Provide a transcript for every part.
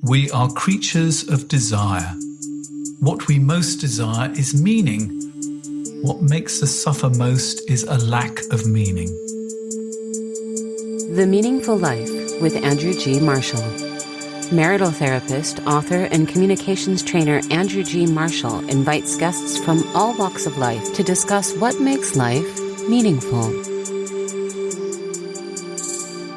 We are creatures of desire. What we most desire is meaning. What makes us suffer most is a lack of meaning. The Meaningful Life with Andrew G. Marshall. Marital therapist, author, and communications trainer Andrew G. Marshall invites guests from all walks of life to discuss what makes life meaningful.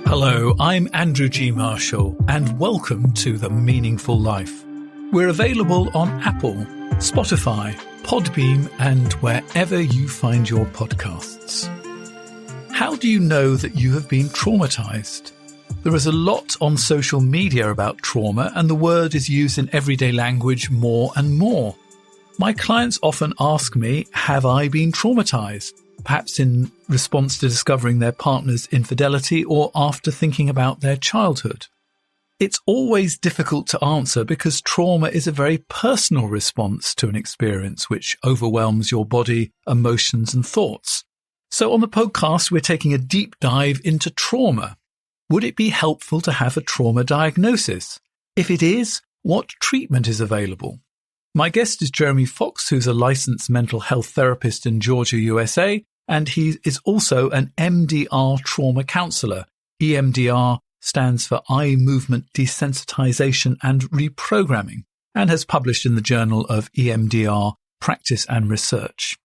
Hello, I'm Andrew G. Marshall, and welcome to The Meaningful Life. We're available on Apple, Spotify, Podbean, and wherever you find your podcasts. How do you know that you have been traumatized? There is a lot on social media about trauma, and the word is used in everyday language more and more. My clients often ask me, have I been traumatized? Perhaps in response to discovering their partner's infidelity or after thinking about their childhood. It's always difficult to answer because trauma is a very personal response to an experience which overwhelms your body, emotions, and thoughts. So on the podcast, we're taking a deep dive into trauma. Would it be helpful to have a trauma diagnosis? If it is, what treatment is available? My guest is Jeremy Fox, who's a licensed mental health therapist in Georgia, USA, and he is also an EMDR trauma counselor. EMDR stands for Eye Movement Desensitization and Reprogramming, and has published in the Journal of EMDR Practice and Research.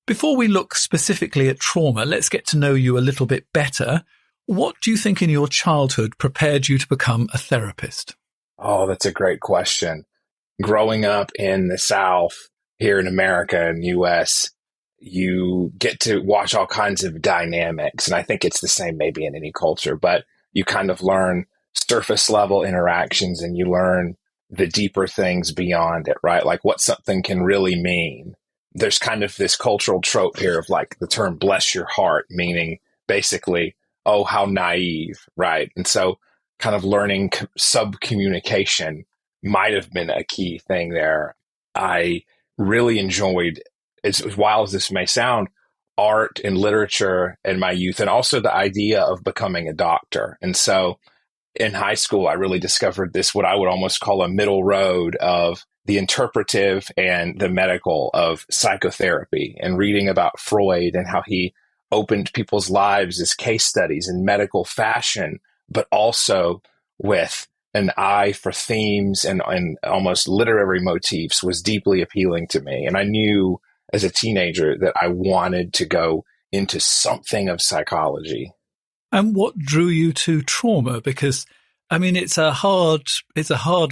Before we look specifically at trauma, let's get to know you a little bit better. What do you think in your childhood prepared you to become a therapist? Oh, that's a great question. Growing up in the South, here in America and US, you get to watch all kinds of dynamics. And I think it's the same maybe in any culture, but you kind of learn surface level interactions and you learn the deeper things beyond it, right? Like what something can really mean. There's kind of this cultural trope here of like the term bless your heart, meaning basically, oh, how naive, right? And so kind of learning sub-communication might have been a key thing there. I really enjoyed, as wild as this may sound, art and literature in my youth, and also the idea of becoming a doctor. And so in high school, I really discovered this, what I would almost call a middle road of the interpretive and the medical of psychotherapy, and reading about Freud and how he opened people's lives as case studies in medical fashion, but also with an eye for themes and almost literary motifs was deeply appealing to me. And I knew as a teenager that I wanted to go into something of psychology. And what drew you to trauma? Because, I mean, it's a hard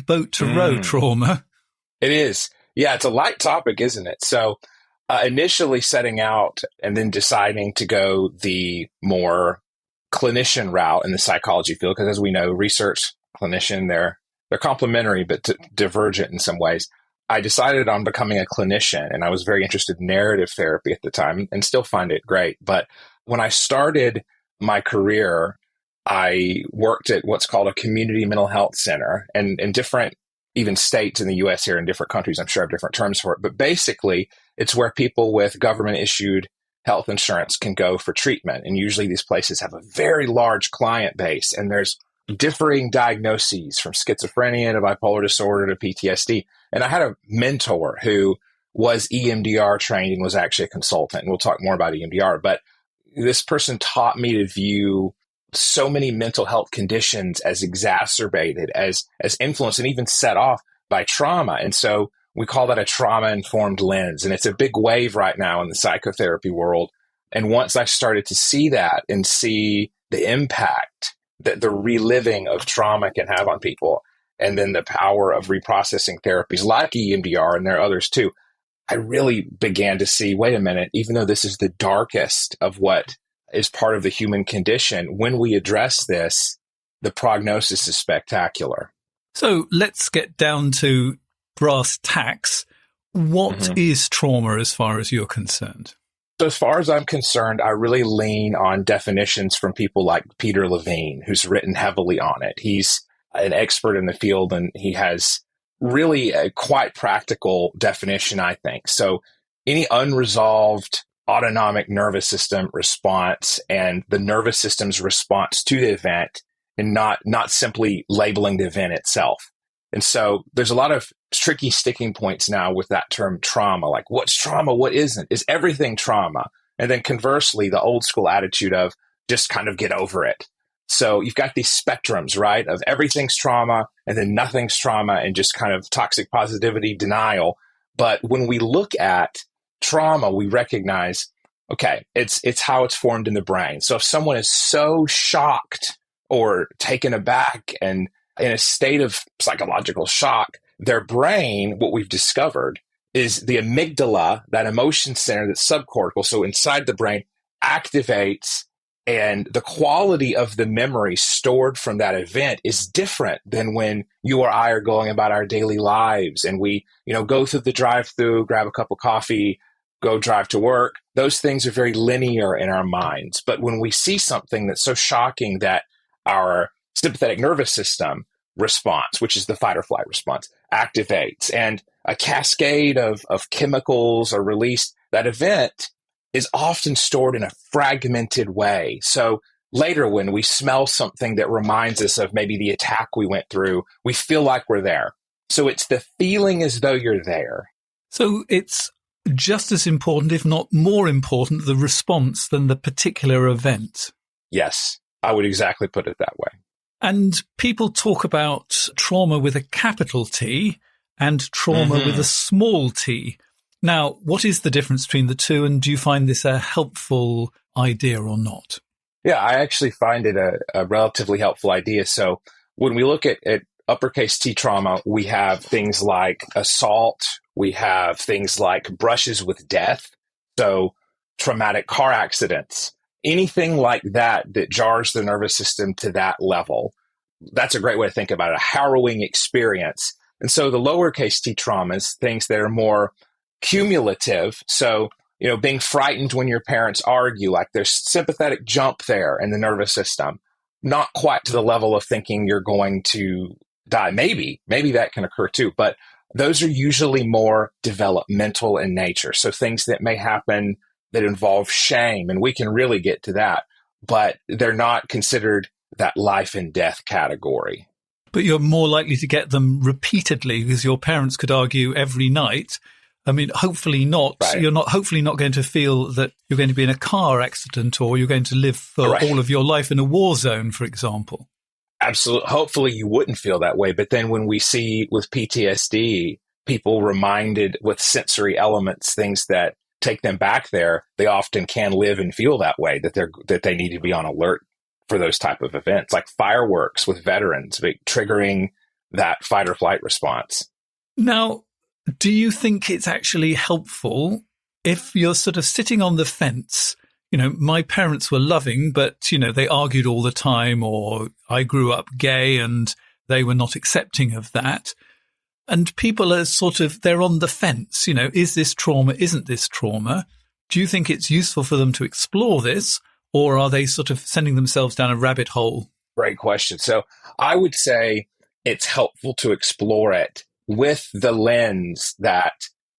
boat to row, trauma. It is. Yeah, it's a light topic, isn't it? So initially setting out and then deciding to go the more clinician route in the psychology field, because as we know, research, clinician, they're complementary, but divergent in some ways. I decided on becoming a clinician, and I was very interested in narrative therapy at the time and still find it great. But when I started my career, I worked at what's called a community mental health center, and in different even states in the US here, in different countries, I'm sure have different terms for it. But basically, it's where people with government issued health insurance can go for treatment. And usually these places have a very large client base, and there's differing diagnoses from schizophrenia to bipolar disorder to PTSD. And I had a mentor who was EMDR trained and was actually a consultant. And we'll talk more about EMDR, but this person taught me to view so many mental health conditions as exacerbated, as influenced, and even set off by trauma. And so we call that a trauma-informed lens. And it's a big wave right now in the psychotherapy world. And once I started to see that and see the impact that the reliving of trauma can have on people, and then the power of reprocessing therapies like EMDR, and there are others too, I really began to see, wait a minute, even though this is the darkest of what is part of the human condition, when we address this, the prognosis is spectacular. So let's get down to brass tacks. What is trauma as far as you're concerned? So as far as I'm concerned, I really lean on definitions from people like Peter Levine, who's written heavily on it. He's an expert in the field, and he has really a quite practical definition, I think. So any unresolved autonomic nervous system response and the nervous system's response to the event, and not simply labeling the event itself. And so there's a lot of tricky sticking points now with that term trauma. Like, what's trauma? What isn't? Is everything trauma? And then conversely, the old school attitude of just kind of get over it. So you've got these spectrums, right? Of everything's trauma and then nothing's trauma and just kind of toxic positivity denial. But when we look at trauma, we recognize, okay, it's how it's formed in the brain. So if someone is so shocked or taken aback and in a state of psychological shock, their brain, what we've discovered is the amygdala, that emotion center that's subcortical, so inside the brain, activates, and the quality of the memory stored from that event is different than when you or I are going about our daily lives and we, go through the drive-through, grab a cup of coffee, go drive to work. Those things are very linear in our minds. But when we see something that's so shocking that our sympathetic nervous system response, which is the fight or flight response, activates and a cascade of chemicals are released, that event is often stored in a fragmented way. So later when we smell something that reminds us of maybe the attack we went through, we feel like we're there. So it's the feeling as though you're there. So it's just as important, if not more important, the response than the particular event. Yes, I would exactly put it that way. And people talk about trauma with a capital T and trauma with a small t. Now, what is the difference between the two, and do you find this a helpful idea or not? Yeah, I actually find it a relatively helpful idea. So when we look at uppercase T trauma, we have things like assault, we have things like brushes with death, so traumatic car accidents, anything like that jars the nervous system to that level. That's a great way to think about it, a harrowing experience. And so the lowercase T traumas, things that are more cumulative. So, being frightened when your parents argue, like there's sympathetic jump there in the nervous system, not quite to the level of thinking you're going to die. Maybe that can occur too, but those are usually more developmental in nature. So things that may happen that involve shame, and we can really get to that, but they're not considered that life and death category. But you're more likely to get them repeatedly because your parents could argue every night. I mean, hopefully not. Right. You're hopefully not going to feel that you're going to be in a car accident or you're going to live for all of your life in a war zone, for example. Absolutely. Hopefully you wouldn't feel that way. But then when we see with PTSD, people reminded with sensory elements, things that take them back there, they often can live and feel that way, that they need to be on alert for those type of events, like fireworks with veterans, triggering that fight or flight response. Now, do you think it's actually helpful if you're sort of sitting on the fence? My parents were loving, but, they argued all the time, or I grew up gay and they were not accepting of that. And people are they're on the fence, is this trauma? Isn't this trauma? Do you think it's useful for them to explore this? Or are they sort of sending themselves down a rabbit hole? Great question. So I would say it's helpful to explore it with the lens that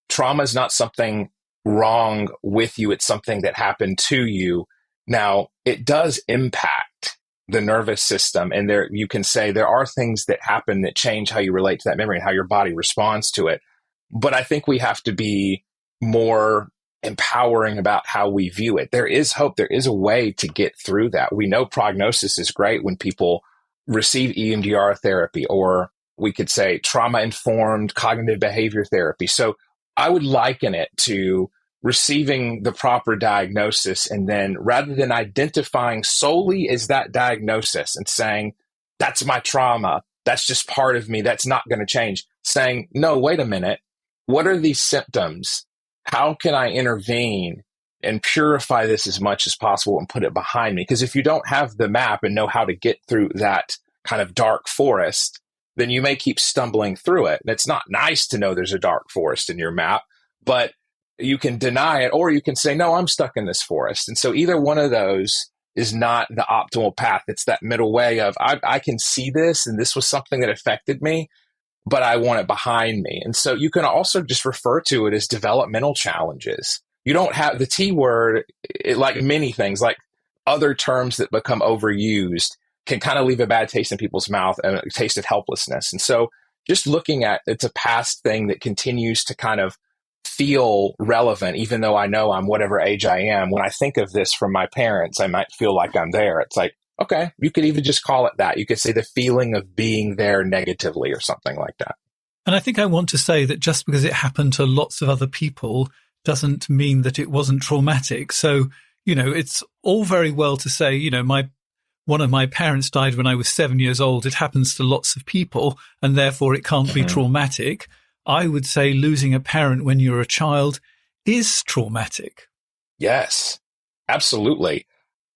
trauma is not something wrong with you. It's something that happened to you. Now, it does impact the nervous system. And you can say there are things that happen that change how you relate to that memory and how your body responds to it. But I think we have to be more empowering about how we view it. There is hope. There is a way to get through that. We know prognosis is great when people receive EMDR therapy, or we could say trauma-informed cognitive behavior therapy. So I would liken it to receiving the proper diagnosis, and then rather than identifying solely as that diagnosis and saying, that's my trauma, that's just part of me, that's not going to change, saying, no, wait a minute, what are these symptoms? How can I intervene and purify this as much as possible and put it behind me? Because if you don't have the map and know how to get through that kind of dark forest, then you may keep stumbling through it. And it's not nice to know there's a dark forest in your map, but you can deny it, or you can say, no, I'm stuck in this forest. And so either one of those is not the optimal path. It's that middle way of, I can see this, and this was something that affected me, but I want it behind me. And so you can also just refer to it as developmental challenges. You don't have the T word, like many things, like other terms that become overused, can kind of leave a bad taste in people's mouth and a taste of helplessness. And so just looking at it's a past thing that continues to kind of feel relevant, even though I know I'm whatever age I am. When I think of this from my parents, I might feel like I'm there. It's like, okay, you could even just call it that. You could say the feeling of being there negatively or something like that. And I think I want to say that just because it happened to lots of other people doesn't mean that it wasn't traumatic. So, it's all very well to say, one of my parents died when I was 7 years old. It happens to lots of people, and therefore it can't be traumatic. I would say losing a parent when you're a child is traumatic. Yes, absolutely.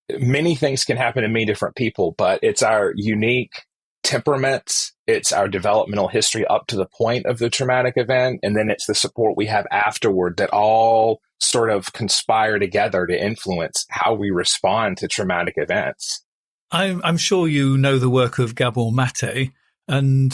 Many things can happen to many different people, but it's our unique temperaments, it's our developmental history up to the point of the traumatic event, and then it's the support we have afterward that all sort of conspire together to influence how we respond to traumatic events. I'm sure you know the work of Gabor Mate, and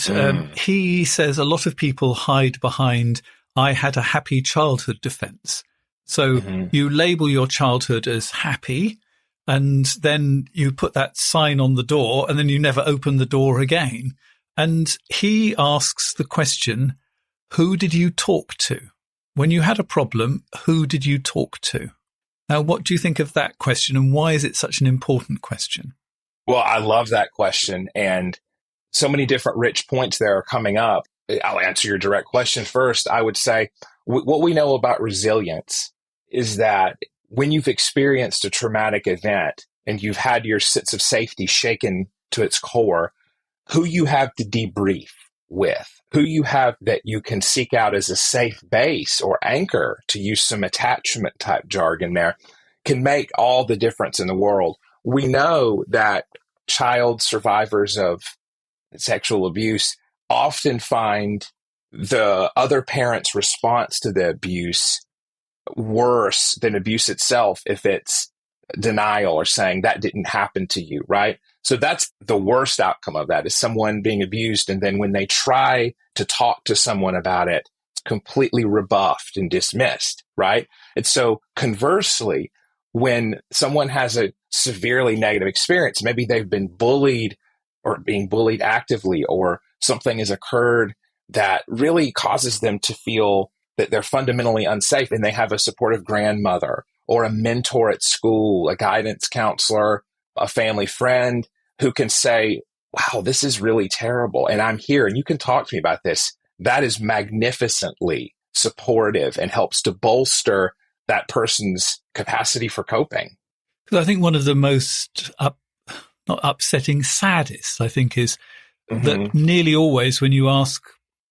he says a lot of people hide behind, I had a happy childhood defense. So you label your childhood as happy, and then you put that sign on the door, and then you never open the door again. And he asks the question, who did you talk to? When you had a problem, who did you talk to? Now, what do you think of that question, and why is it such an important question? Well, I love that question. And so many different rich points there are coming up. I'll answer your direct question first. I would say what we know about resilience is that when you've experienced a traumatic event and you've had your sense of safety shaken to its core, who you have to debrief with, who you have that you can seek out as a safe base or anchor, to use some attachment type jargon there, can make all the difference in the world. We know that child survivors of sexual abuse often find the other parent's response to the abuse worse than abuse itself if it's denial or saying that didn't happen to you, right? So that's the worst outcome of that, is someone being abused, and then when they try to talk to someone about it, it's completely rebuffed and dismissed, right? And so conversely, when someone has a severely negative experience, maybe they've been bullied or being bullied actively, or something has occurred that really causes them to feel that they're fundamentally unsafe, and they have a supportive grandmother or a mentor at school, a guidance counselor, a family friend who can say, wow, this is really terrible, and I'm here, and you can talk to me about this. That is magnificently supportive and helps to bolster that person's capacity for coping. Because I think one of the most not upsetting, saddest, I think, is that nearly always when you ask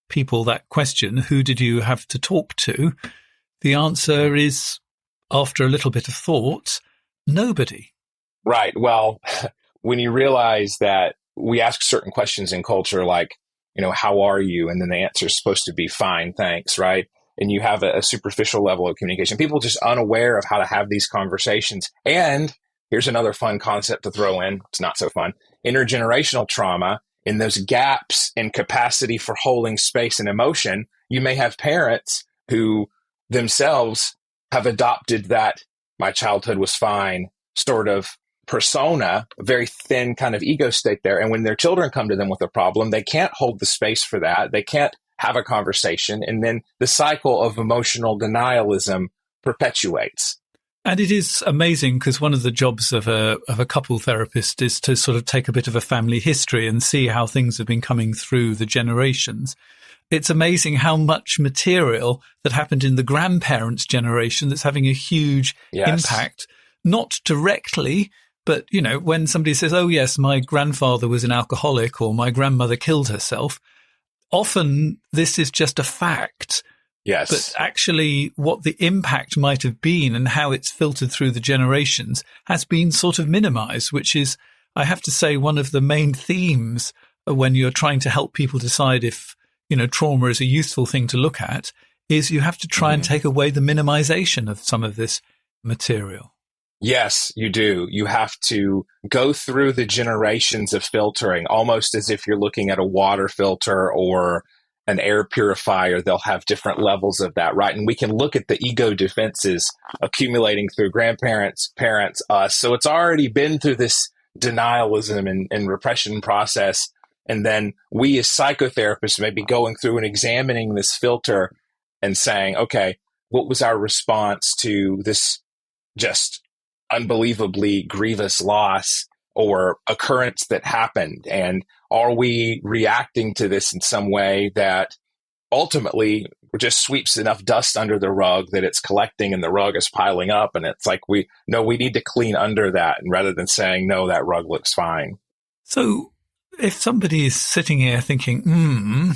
people that question, who did you have to talk to? The answer is, after a little bit of thought, nobody. Right. Well, when you realize that we ask certain questions in culture like, how are you? And then the answer is supposed to be fine, thanks, right? And you have a superficial level of communication. People just unaware of how to have these conversations. And here's another fun concept to throw in. It's not so fun. Intergenerational trauma. In those gaps in capacity for holding space and emotion, you may have parents who themselves have adopted that my childhood was fine sort of persona, a very thin kind of ego state there. And when their children come to them with a problem, they can't hold the space for that. They can't have a conversation. And then the cycle of emotional denialism perpetuates. And it is amazing because one of the jobs of a couple therapist is to sort of take a bit of a family history and see how things have been coming through the generations. It's amazing how much material that happened in the grandparents' generation that's having a huge impact, not directly, but, when somebody says, oh, yes, my grandfather was an alcoholic or my grandmother killed herself, often this is just a fact. Yes. But actually what the impact might have been and how it's filtered through the generations has been sort of minimized, which is, I have to say, one of the main themes when you're trying to help people decide if, trauma is a useful thing to look at, is you have to try and take away the minimization of some of this material. Yes, you do. You have to go through the generations of filtering, almost as if you're looking at a water filter or an air purifier. They'll have different levels of that, right? And we can look at the ego defenses accumulating through grandparents, parents, us. So it's already been through this denialism and repression process And then we as psychotherapists may be going through and examining this filter and saying, okay, what was our response to this just unbelievably grievous loss or occurrence that happened? And are we reacting to this in some way that ultimately just sweeps enough dust under the rug that it's collecting and the rug is piling up? And it's like, we need to clean under that, and rather than saying, no, that rug looks fine. So if somebody is sitting here thinking,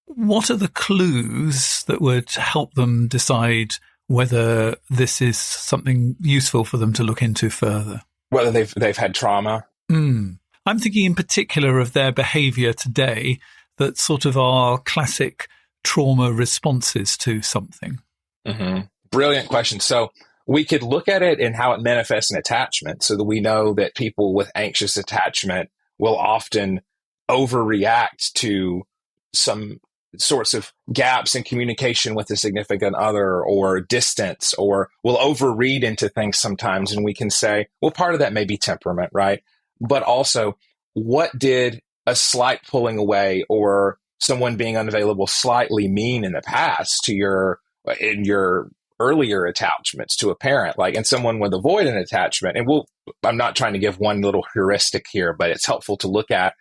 what are the clues that would help them decide whether this is something useful for them to look into further? Whether they've had trauma. I'm thinking in particular of their behavior today that sort of are classic trauma responses to something. Mm-hmm. Brilliant question. So we could look at it in how it manifests in attachment, so that we know that people with anxious attachment will often overreact to some sorts of gaps in communication with a significant other or distance, or will overread into things sometimes. And we can say, well, part of that may be temperament, right? But also, what did a slight pulling away or someone being unavailable slightly mean in the past in your earlier attachments to a parent, and someone with avoidant attachment? And I'm not trying to give one little heuristic here, but it's helpful to look at.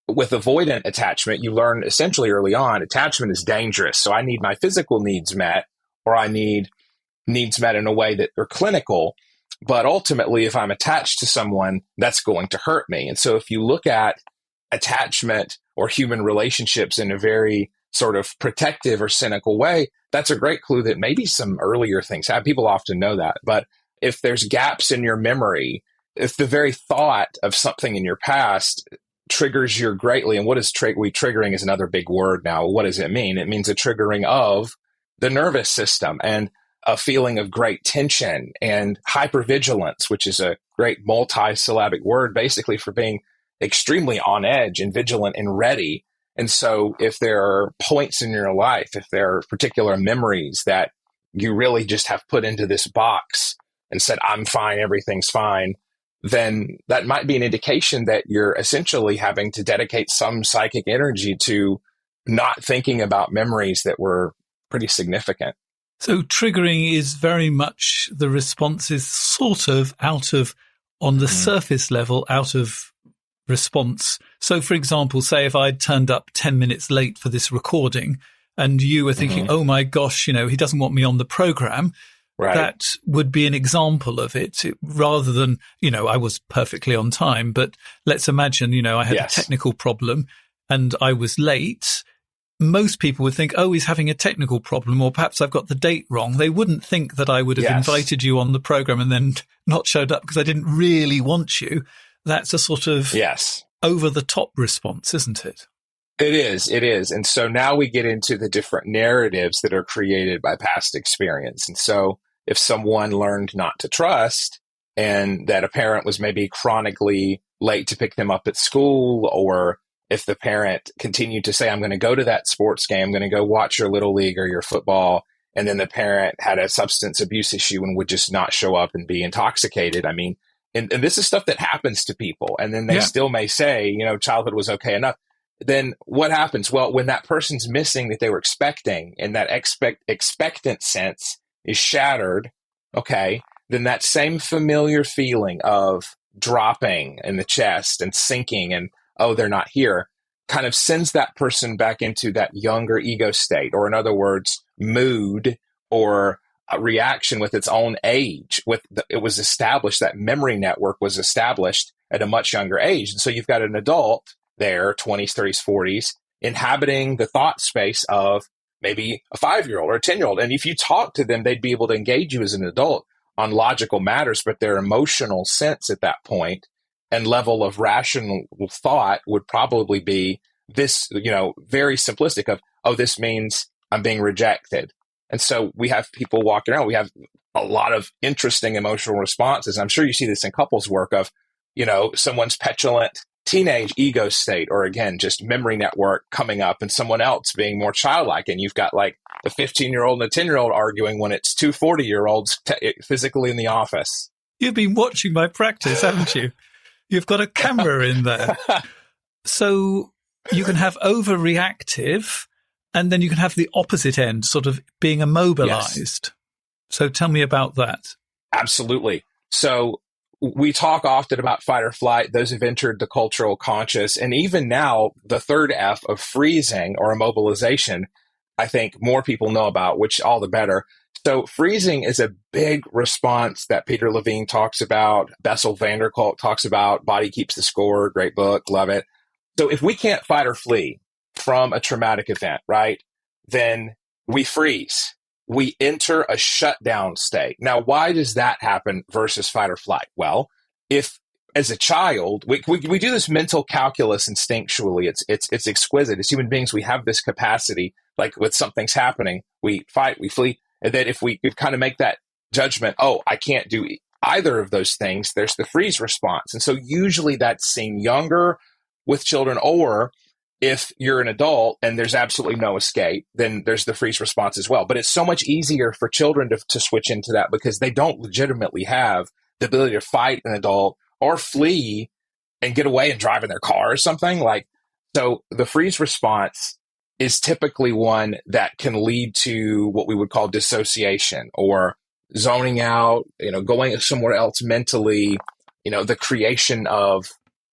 With avoidant attachment, you learn essentially early on, attachment is dangerous. So I need my physical needs met, or I need needs met in a way that are clinical. But ultimately, if I'm attached to someone, that's going to hurt me. And so if you look at attachment or human relationships in a very sort of protective or cynical way, that's a great clue that maybe some earlier things happen. People often know that. But if there's gaps in your memory, if the very thought of something in your past triggers you greatly, and what is triggering is another big word now. What does it mean? It means a triggering of the nervous system and a feeling of great tension and hypervigilance, which is a great multi-syllabic word basically for being extremely on edge and vigilant and ready. And so if there are points in your life, if there are particular memories that you really just have put into this box and said, I'm fine, everything's fine, then that might be an indication that you're essentially having to dedicate some psychic energy to not thinking about memories that were pretty significant. So triggering is very much the response is sort of out of, on the surface level, out of response. So for example, say if I'd turned up 10 minutes late for this recording and you were thinking, oh my gosh, he doesn't want me on the program. Right. That would be an example of it, rather than, I was perfectly on time. But let's imagine, I had a technical problem and I was late. Most people would think, oh, he's having a technical problem, or perhaps I've got the date wrong. They wouldn't think that I would have invited you on the program and then not showed up because I didn't really want you. That's a sort of over the top response, isn't it? It is. And so now we get into the different narratives that are created by past experience. And so if someone learned not to trust, and that a parent was maybe chronically late to pick them up at school, or if the parent continued to say, I'm going to go to that sports game, I'm going to go watch your little league or your football, and then the parent had a substance abuse issue and would just not show up and be intoxicated. I mean, and this is stuff that happens to people. And then they still may say, childhood was okay enough. Then what happens? Well, when that person's missing that they were expecting, and that expectant sense is shattered, then that same familiar feeling of dropping in the chest and sinking and, oh, they're not here, kind of sends that person back into that younger ego state, or in other words, mood or a reaction with its own age. It was established, that memory network was established at a much younger age. And so you've got an adult there, 20s, 30s, 40s, inhabiting the thought space of maybe a 5-year-old or a 10-year-old. And if you talk to them, they'd be able to engage you as an adult on logical matters, but their emotional sense at that point and level of rational thought would probably be this, very simplistic of, oh, this means I'm being rejected. And so we have people walking around. We have a lot of interesting emotional responses. I'm sure you see this in couples work of, someone's petulant teenage ego state, or again, just memory network coming up, and someone else being more childlike. And you've got like a 15-year-old and a 10-year-old arguing when it's two 40-year-olds physically in the office. You've been watching my practice, haven't you? You've got a camera in there. So you can have overreactive, and then you can have the opposite end, sort of being immobilized. Yes. So tell me about that. Absolutely. So we talk often about fight or flight. Those have entered the cultural conscious. And even now, the third F of freezing or immobilization, I think more people know about, which all the better. So freezing is a big response that Peter Levine talks about. Bessel van der Kolk talks about. Body Keeps the Score. Great book. Love it. So if we can't fight or flee from a traumatic event, right, then we freeze. We enter a shutdown state. Now, why does that happen versus fight or flight? Well, if as a child, we do this mental calculus instinctually. It's exquisite. As human beings, we have this capacity, like when something's happening, we fight, we flee. And then if we could kind of make that judgment, oh, I can't do either of those things, there's the freeze response. And so usually that's seen younger with children, or if you're an adult and there's absolutely no escape, then there's the freeze response as well. But it's so much easier for children to switch into that because they don't legitimately have the ability to fight an adult or flee and get away and drive in their car or something. Like, so the freeze response is typically one that can lead to what we would call dissociation or zoning out, going somewhere else mentally, the creation of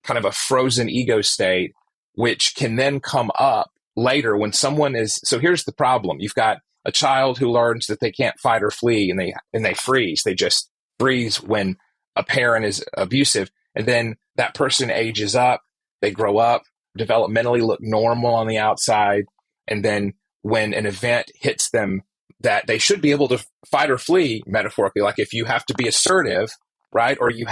kind of a frozen ego state, which can then come up later when someone is. So here's the problem. You've got a child who learns that they can't fight or flee and they freeze. They just freeze when a parent is abusive. And then that person ages up, they grow up, developmentally look normal on the outside. And then when an event hits them that they should be able to fight or flee, metaphorically, like if you have to be assertive, right? Or you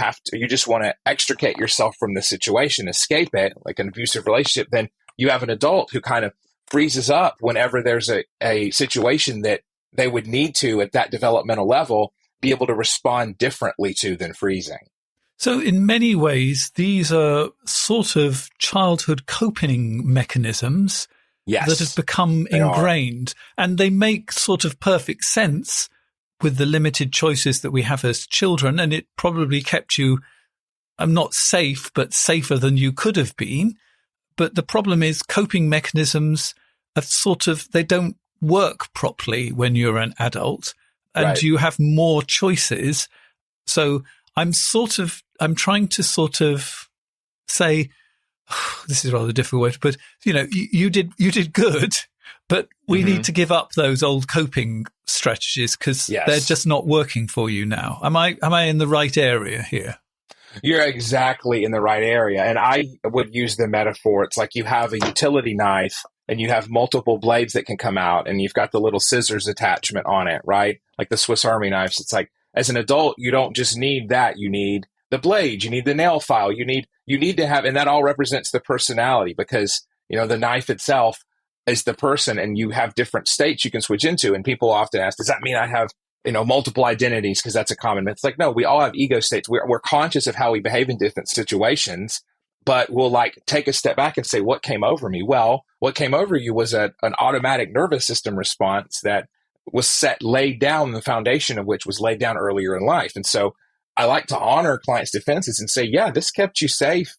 just want to extricate yourself from the situation, escape it, like an abusive relationship, then you have an adult who kind of freezes up whenever there's a situation that they would need to, at that developmental level, be able to respond differently to than freezing. So in many ways, these are sort of childhood coping mechanisms that have become ingrained, and they make sort of perfect sense with the limited choices that we have as children. And it probably kept you, not safe, but safer than you could have been. But the problem is coping mechanisms they don't work properly when you're an adult and you have more choices. So I'm trying to sort of say, this is a rather difficult way to put, you did good, but we need to give up those old coping strategies because they're just not working for you now. Am I in the right area here? You're exactly in the right area. And I would use the metaphor. It's like you have a utility knife and you have multiple blades that can come out and you've got the little scissors attachment on it, right? Like the Swiss Army knives. It's like, as an adult, you don't just need that. You need the blade, you need the nail file, you need to have, and that all represents the personality because, the knife itself is the person and you have different states you can switch into. And people often ask, does that mean I have, multiple identities? Because that's a common myth. It's like, no, we all have ego states. We're conscious of how we behave in different situations, but we'll take a step back and say, what came over me? Well, what came over you was an automatic nervous system response that was laid down, the foundation of which was laid down earlier in life. And so I like to honor clients' defenses and say, yeah, this kept you safe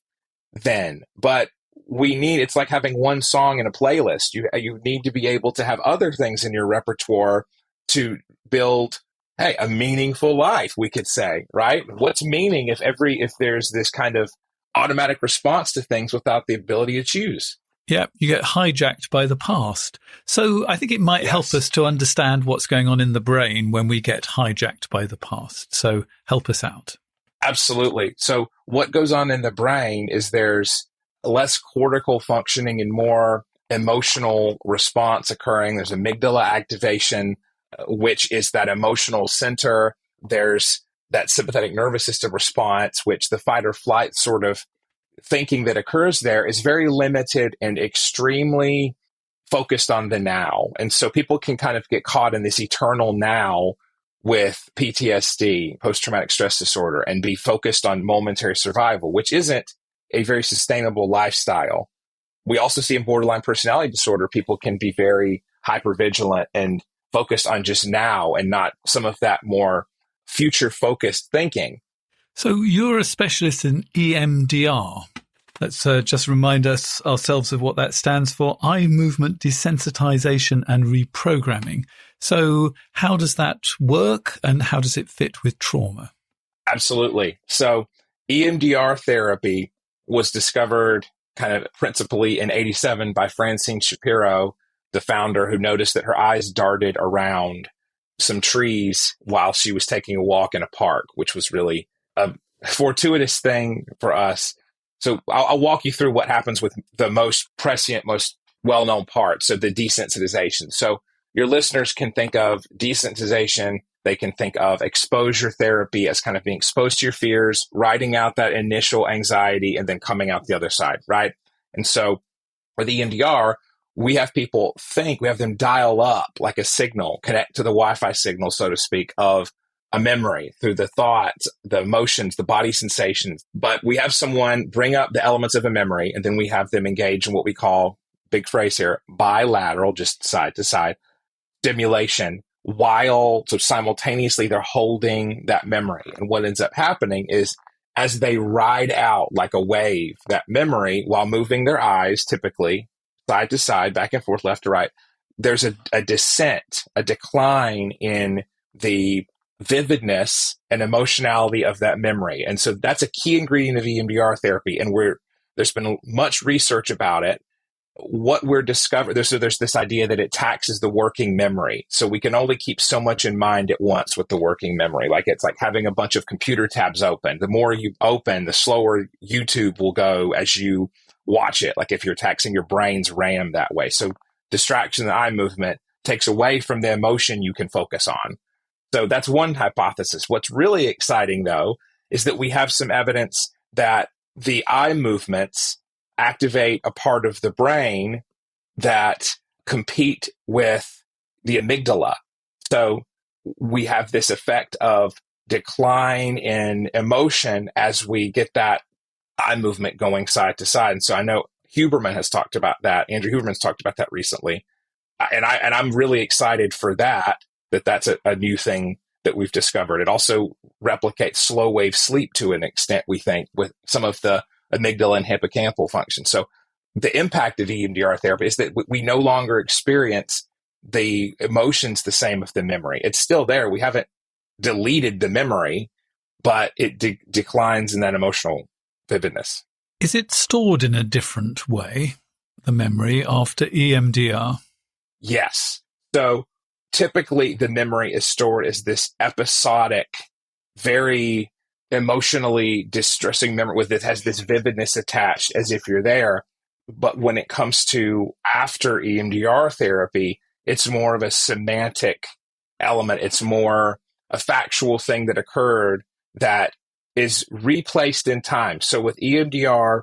then, but it's like having one song in a playlist. You need to be able to have other things in your repertoire to build, a meaningful life, we could say, right? What's meaning if there's this kind of automatic response to things without the ability to choose? Yeah, you get hijacked by the past. So I think it might help us to understand what's going on in the brain when we get hijacked by the past. So help us out. Absolutely. So what goes on in the brain is there's less cortical functioning and more emotional response occurring. There's amygdala activation, which is that emotional center. There's that sympathetic nervous system response, which the fight or flight sort of thinking that occurs there is very limited and extremely focused on the now. And so people can kind of get caught in this eternal now with PTSD, post-traumatic stress disorder, and be focused on momentary survival, which isn't a very sustainable lifestyle. We also see in borderline personality disorder, people can be very hypervigilant and focused on just now and not some of that more future-focused thinking. So you're a specialist in EMDR. Let's just remind ourselves of what that stands for: eye movement desensitization and reprogramming. So how does that work, and how does it fit with trauma? Absolutely. So EMDR therapy was discovered kind of principally in 87 by Francine Shapiro, the founder, who noticed that her eyes darted around some trees while she was taking a walk in a park, which was really a fortuitous thing for us. So I'll walk you through what happens with the most prescient, most well-known part. So the desensitization. So your listeners can think of desensitization. They can think of exposure therapy as kind of being exposed to your fears, riding out that initial anxiety, and then coming out the other side, right? And so with EMDR, we have them dial up like a signal, connect to the Wi-Fi signal, so to speak, of a memory through the thoughts, the emotions, the body sensations. But we have someone bring up the elements of a memory, and then we have them engage in what we call, big phrase here, bilateral, just side to side stimulation, so simultaneously they're holding that memory. And what ends up happening is, as they ride out like a wave that memory while moving their eyes, typically side to side, back and forth, left to right, there's a descent, a decline in the vividness and emotionality of that memory. And so that's a key ingredient of EMDR therapy. And there's been much research about it. What we're discovering, there's this idea that it taxes the working memory. So we can only keep so much in mind at once with the working memory. Like it's like having a bunch of computer tabs open. The more you open, the slower YouTube will go as you watch it. Like if you're taxing your brain's RAM that way. So distraction in the eye movement takes away from the emotion you can focus on. So that's one hypothesis. What's really exciting, though, is that we have some evidence that the eye movements activate a part of the brain that compete with the amygdala. So we have this effect of decline in emotion as we get that eye movement going side to side. And so I know Huberman has talked about that. Andrew Huberman's talked about that recently. And I'm really excited for that's a new thing that we've discovered. It also replicates slow wave sleep to an extent, we think, with some of the amygdala and hippocampal function. So the impact of EMDR therapy is that we no longer experience the emotions the same as the memory. It's still there. We haven't deleted the memory, but it declines in that emotional vividness. Is it stored in a different way, the memory, after EMDR? Yes. So typically the memory is stored as this episodic, very emotionally distressing memory it has this vividness attached as if you're there. But when it comes to after EMDR therapy, it's more of a semantic element. It's more a factual thing that occurred that is replaced in time. So with EMDR,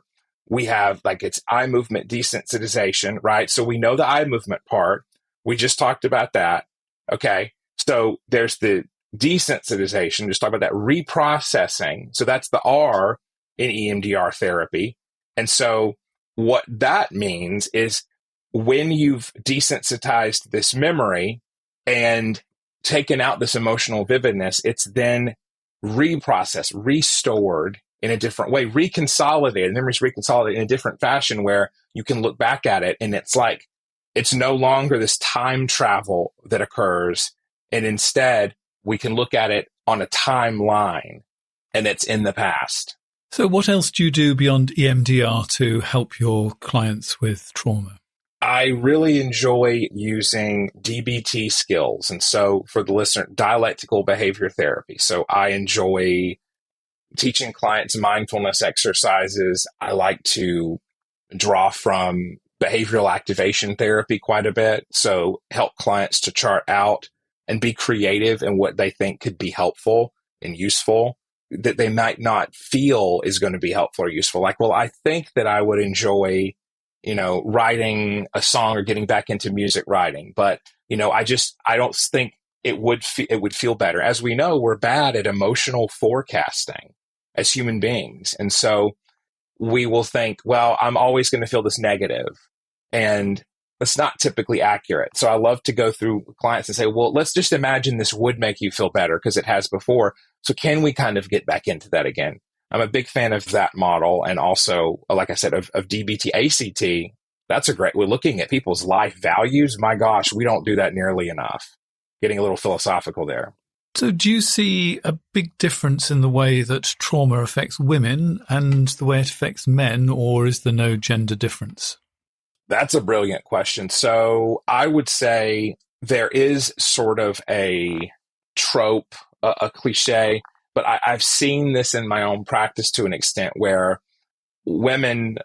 we have it's eye movement desensitization, right? So we know the eye movement part. We just talked about that. Okay. So there's the desensitization, just talk about that reprocessing. So that's the R in EMDR therapy. And so what that means is when you've desensitized this memory and taken out this emotional vividness, it's then reprocessed, restored in a different way, reconsolidated, memories reconsolidated in a different fashion where you can look back at it and it's no longer this time travel that occurs. And instead, we can look at it on a timeline, and it's in the past. So what else do you do beyond EMDR to help your clients with trauma? I really enjoy using DBT skills. And so for the listener, dialectical behavior therapy. So I enjoy teaching clients mindfulness exercises. I like to draw from behavioral activation therapy quite a bit. So help clients to chart out and be creative in what they think could be helpful and useful that they might not feel is going to be helpful or useful. Like, well, I think that I would enjoy, writing a song or getting back into music writing. But, I don't think it would feel better. As we know, we're bad at emotional forecasting as human beings. And so we will think, well, I'm always going to feel this negative. And that's not typically accurate. So I love to go through clients and say, well, let's just imagine this would make you feel better because it has before. So can we kind of get back into that again? I'm a big fan of that model. And also, like I said, of DBT, ACT. That's a great, we're looking at people's life values. My gosh, we don't do that nearly enough. Getting a little philosophical there. So do you see a big difference in the way that trauma affects women and the way it affects men, or is there no gender difference? That's a brilliant question. So I would say there is sort of a trope, a cliche, but I've seen this in my own practice to an extent where women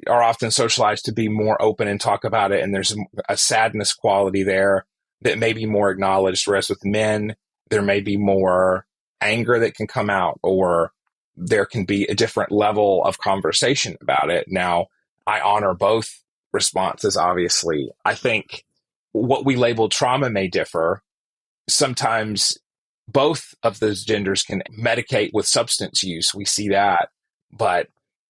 are often socialized to be more open and talk about it. And there's a sadness quality there that may be more acknowledged. Whereas with men, there may be more anger that can come out, or there can be a different level of conversation about it. Now, I honor both responses, obviously. I think what we label trauma may differ. Sometimes both of those genders can medicate with substance use. We see that, but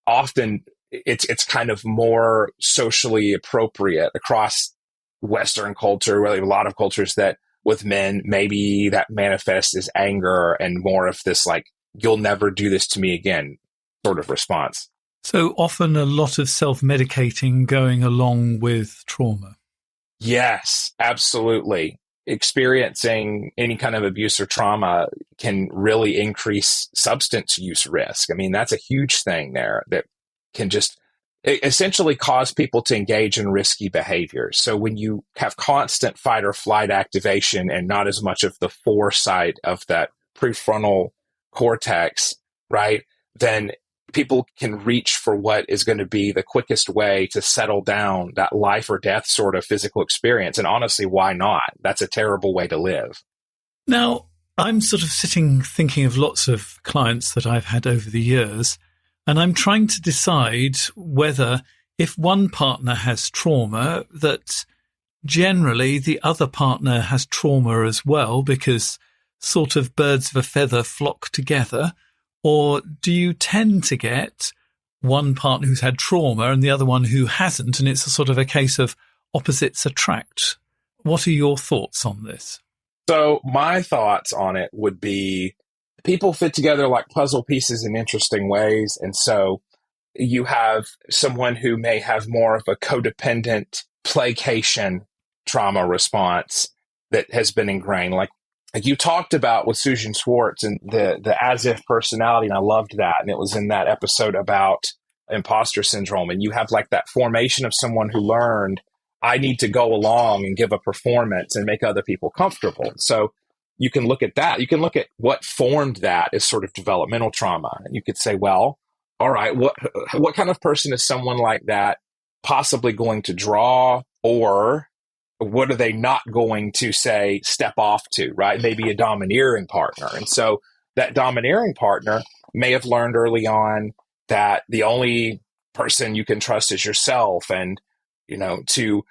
often it's kind of more socially appropriate across Western culture, really a lot of cultures, that with men, maybe that manifests as anger and more of this like, you'll never do this to me again sort of response. So often a lot of self-medicating going along with trauma. Yes, absolutely. Experiencing any kind of abuse or trauma can really increase substance use risk. I mean, that's a huge thing there that can just essentially cause people to engage in risky behaviors. So when you have constant fight or flight activation and not as much of the foresight of that prefrontal cortex, right, then people can reach for what is going to be the quickest way to settle down that life or death sort of physical experience. And honestly, why not? That's a terrible way to live. Now, I'm sort of sitting thinking of lots of clients that I've had over the years, and I'm trying to decide whether if one partner has trauma, that generally the other partner has trauma as well, because sort of birds of a feather flock together. Or do you tend to get one partner who's had trauma and the other one who hasn't, and it's a sort of a case of opposites attract? What are your thoughts on this? So my thoughts on it would be people fit together like puzzle pieces in interesting ways. And so you have someone who may have more of a codependent placation trauma response that has been ingrained. Like you talked about with Susan Schwartz and the as if personality, and I loved that. And it was in that episode about imposter syndrome. And you have like that formation of someone who learned, I need to go along and give a performance and make other people comfortable. So you can look at that. You can look at what formed that as sort of developmental trauma. And you could say, well, all right, what kind of person is someone like that possibly going to draw, or what are they not going to, say, step off to, right? Maybe a domineering partner. And so that domineering partner may have learned early on that the only person you can trust is yourself, and, you know, to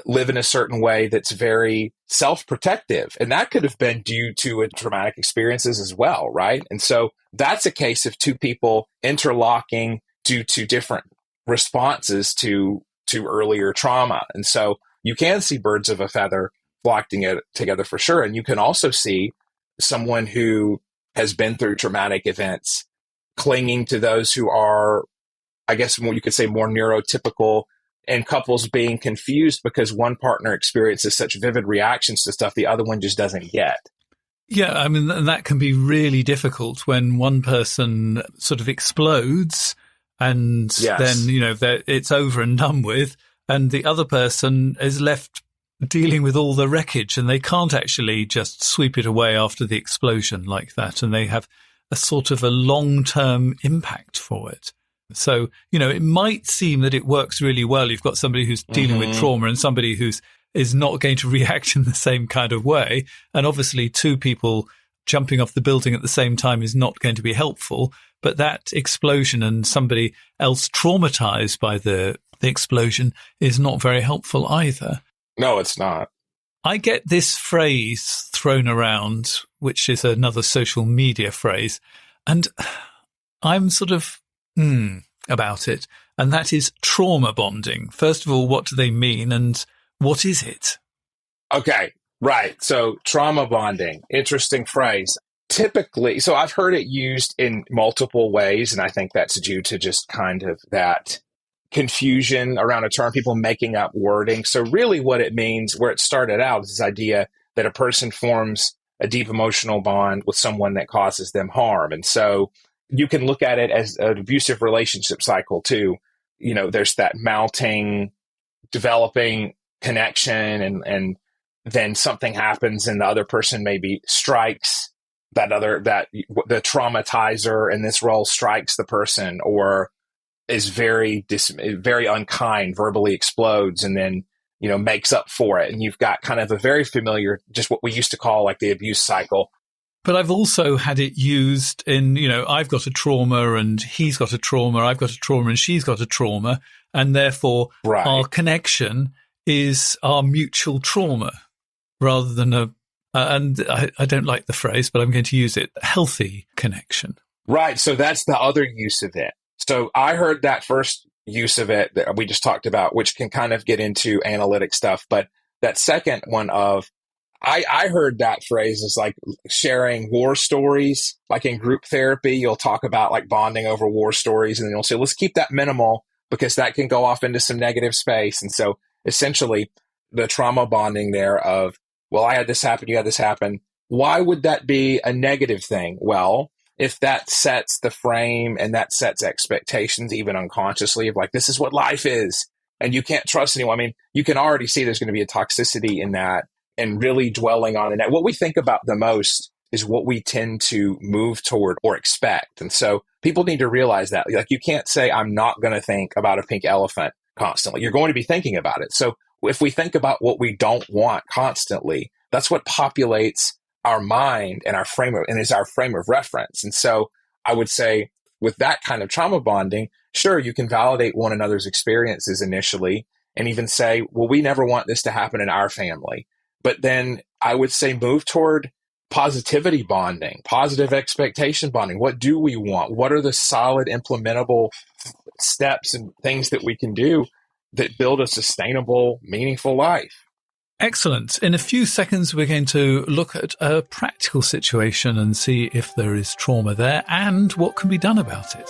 live in a certain way that's very self-protective. And that could have been due to traumatic experiences as well, right? And so that's a case of two people interlocking due to different responses to earlier trauma. And so you can see birds of a feather flocking together for sure. And you can also see someone who has been through traumatic events clinging to those who are, I guess, you could say more neurotypical, and couples being confused because one partner experiences such vivid reactions to stuff the other one just doesn't get. Yeah, I mean, that can be really difficult when one person sort of explodes and then, you know, it's over and done with, and the other person is left dealing with all the wreckage, and they can't actually just sweep it away after the explosion like that, and they have a sort of a long-term impact for it. So, you know, it might seem that it works really well. You've got somebody who's dealing with trauma and somebody is not going to react in the same kind of way. And obviously two people jumping off the building at the same time is not going to be helpful. But that explosion and somebody else traumatized by the explosion is not very helpful either. No, it's not. I get this phrase thrown around, which is another social media phrase, and I'm sort of about it, and that is trauma bonding. First of all, what do they mean, and what is it? Okay, right. So trauma bonding, interesting phrase. typically, so I've heard it used in multiple ways, and I think that's due to just kind of that confusion around a term, people making up wording. So really what it means, where it started out, is this idea that a person forms a deep emotional bond with someone that causes them harm. And so you can look at it as an abusive relationship cycle too. There's that mounting, developing connection, and then something happens and the other person maybe strikes the traumatizer in this role strikes the person, or is very unkind, verbally explodes, and then makes up for it. And you've got kind of a very familiar, just what we used to call like the abuse cycle. But I've also had it used in, I've got a trauma and he's got a trauma, I've got a trauma and she's got a trauma, and therefore our connection is our mutual trauma rather than and I don't like the phrase, but I'm going to use it, healthy connection. Right. So that's the other use of it. So I heard that first use of it that we just talked about, which can kind of get into analytic stuff. But that second one I heard that phrase is like sharing war stories. Like in group therapy, you'll talk about like bonding over war stories, and then you'll say, let's keep that minimal because that can go off into some negative space. And so essentially the trauma bonding there of, well, I had this happen, you had this happen. Why would that be a negative thing? Well, if that sets the frame and that sets expectations, even unconsciously, of like, this is what life is, and you can't trust anyone. I mean, you can already see there's going to be a toxicity in that, and really dwelling on it. What we think about the most is what we tend to move toward or expect. And so people need to realize that. Like, you can't say, I'm not going to think about a pink elephant constantly. You're going to be thinking about it. So if we think about what we don't want constantly, that's what populates our mind and and is our frame of reference. And so I would say with that kind of trauma bonding, sure, you can validate one another's experiences initially and even say, well, we never want this to happen in our family. But then I would say move toward positivity bonding, positive expectation bonding. What do we want? What are the solid implementable steps and things that we can do that build a sustainable, meaningful life? Excellent. In a few seconds, we're going to look at a practical situation and see if there is trauma there and what can be done about it.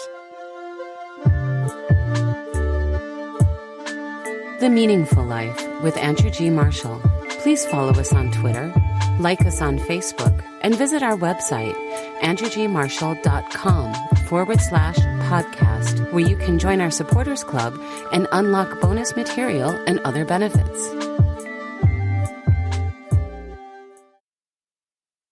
The Meaningful Life with Andrew G. Marshall. Please follow us on Twitter, like us on Facebook, and visit our website, andrewgmarshall.com/podcast, where you can join our supporters club and unlock bonus material and other benefits.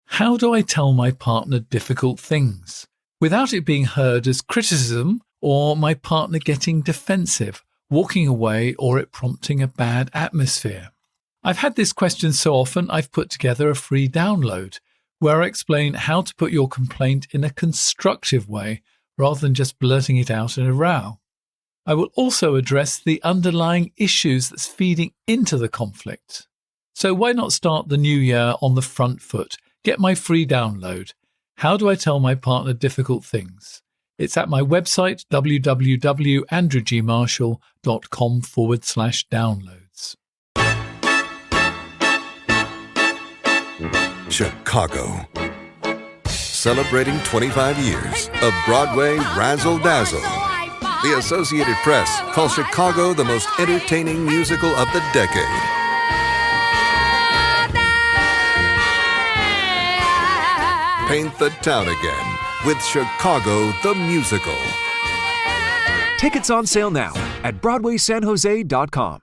How do I tell my partner difficult things without it being heard as criticism or my partner getting defensive, walking away, or it prompting a bad atmosphere? I've had this question so often, I've put together a free download where I explain how to put your complaint in a constructive way rather than just blurting it out in a row. I will also address the underlying issues that's feeding into the conflict. So why not start the new year on the front foot? Get my free download. How do I tell my partner difficult things? It's at my website, www.andrewgmarshall.com/downloads. Chicago. Celebrating 25 years of Broadway razzle-dazzle. The Associated Press calls Chicago the most entertaining musical of the decade. Paint the town again with Chicago the Musical. Tickets on sale now at BroadwaySanJose.com.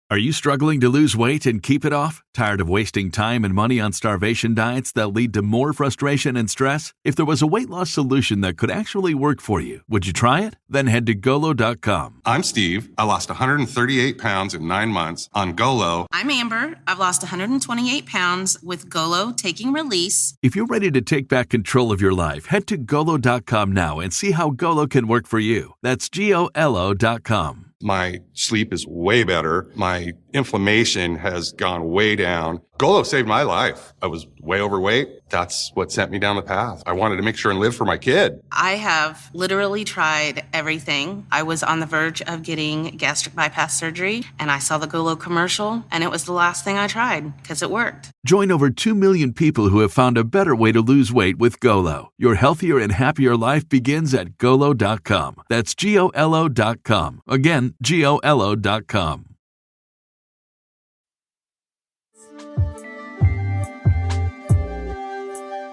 Are you struggling to lose weight and keep it off? Tired of wasting time and money on starvation diets that lead to more frustration and stress? If there was a weight loss solution that could actually work for you, would you try it? Then head to Golo.com. I'm Steve. I lost 138 pounds in 9 months on Golo. I'm Amber. I've lost 128 pounds with Golo Taking Release. If you're ready to take back control of your life, head to Golo.com now and see how Golo can work for you. That's GOLO.com. My sleep is way better. My inflammation has gone way down. Golo saved my life. I was way overweight. That's what sent me down the path. I wanted to make sure and live for my kid. I have literally tried everything. I was on the verge of getting gastric bypass surgery, and I saw the Golo commercial, and it was the last thing I tried because it worked. Join over 2 million people who have found a better way to lose weight with Golo. Your healthier and happier life begins at Golo.com. That's GOLO.com. Again, GOLO.com.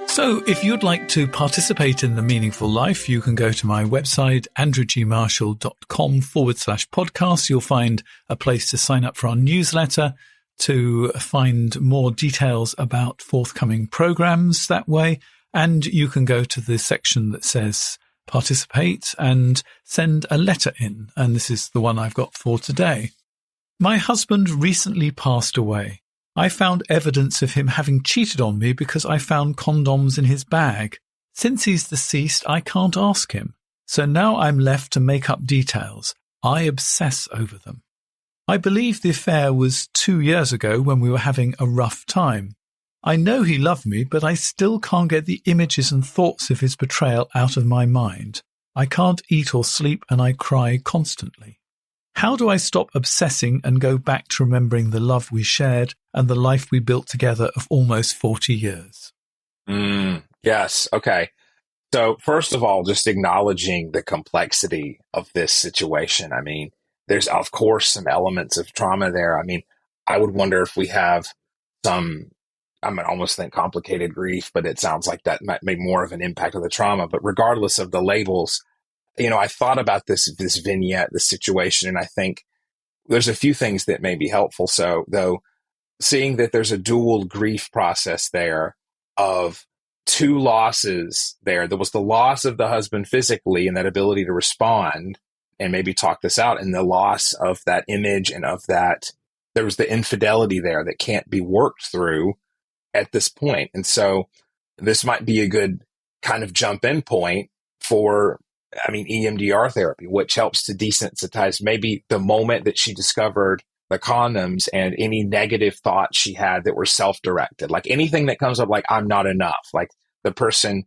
So if you'd like to participate in The Meaningful Life, you can go to my website, andrewgmarshall.com/podcast. You'll find a place to sign up for our newsletter, to find more details about forthcoming programs that way. And you can go to the section that says participate and send a letter in. And this is the one I've got for today. My husband recently passed away. I found evidence of him having cheated on me because I found condoms in his bag. Since he's deceased, I can't ask him. So now I'm left to make up details. I obsess over them. I believe the affair was 2 years ago when we were having a rough time. I know he loved me, but I still can't get the images and thoughts of his betrayal out of my mind. I can't eat or sleep and I cry constantly. How do I stop obsessing and go back to remembering the love we shared and the life we built together of almost 40 years? Yes. Okay. So first of all, just acknowledging the complexity of this situation. I mean, there's, of course, some elements of trauma there. I mean, I would wonder if we have some, I might almost think complicated grief, but it sounds like that might make more of an impact of the trauma. But regardless of the labels, I thought about this vignette, this situation, and I think there's a few things that may be helpful. So, though, seeing that there's a dual grief process there of two losses there. There was the loss of the husband physically and that ability to respond and maybe talk this out, and the loss of that image and of that, there was the infidelity there that can't be worked through at this point. And so this might be a good kind of jump in point for EMDR therapy, which helps to desensitize maybe the moment that she discovered the condoms and any negative thoughts she had that were self-directed, like anything that comes up, like I'm not enough, like the person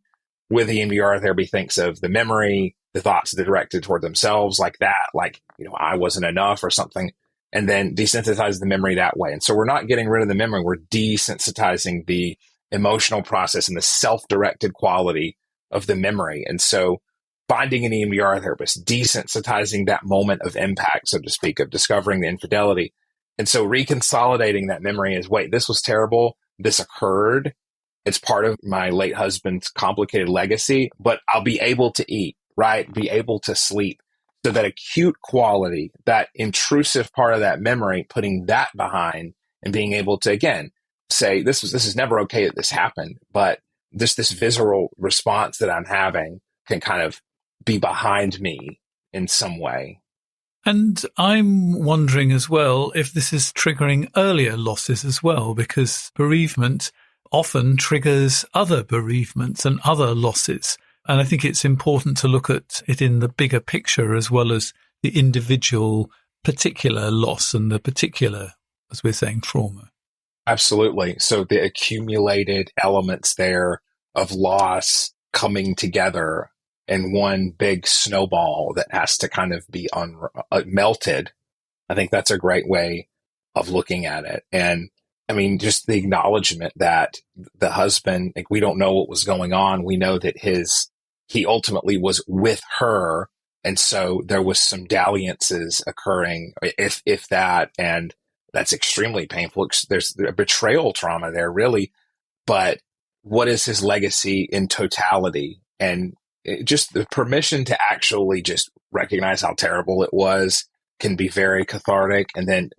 with EMDR therapy thinks of the memory, the thoughts that are directed toward themselves, like that, like, I wasn't enough or something, and then desensitize the memory that way. And so we're not getting rid of the memory, we're desensitizing the emotional process and the self-directed quality of the memory. And so finding an EMDR therapist, desensitizing that moment of impact, so to speak, of discovering the infidelity. And so reconsolidating that memory is, wait, this was terrible. This occurred. It's part of my late husband's complicated legacy, but I'll be able to eat, right? Be able to sleep. So that acute quality, that intrusive part of that memory, putting that behind and being able to, again, say, this is never okay that this happened, but this visceral response that I'm having can kind of be behind me in some way. And I'm wondering as well if this is triggering earlier losses as well, because bereavement often triggers other bereavements and other losses. And I think it's important to look at it in the bigger picture as well as the individual particular loss and the particular, as we're saying, trauma. Absolutely. So the accumulated elements there of loss coming together in one big snowball that has to kind of be melted. I think that's a great way of looking at it. And just the acknowledgement that the husband, like, we don't know what was going on. We know that he ultimately was with her. And so there was some dalliances occurring, if that, and that's extremely painful. There's a betrayal trauma there, really. But what is his legacy in totality? And just the permission to actually just recognize how terrible it was can be very cathartic. And then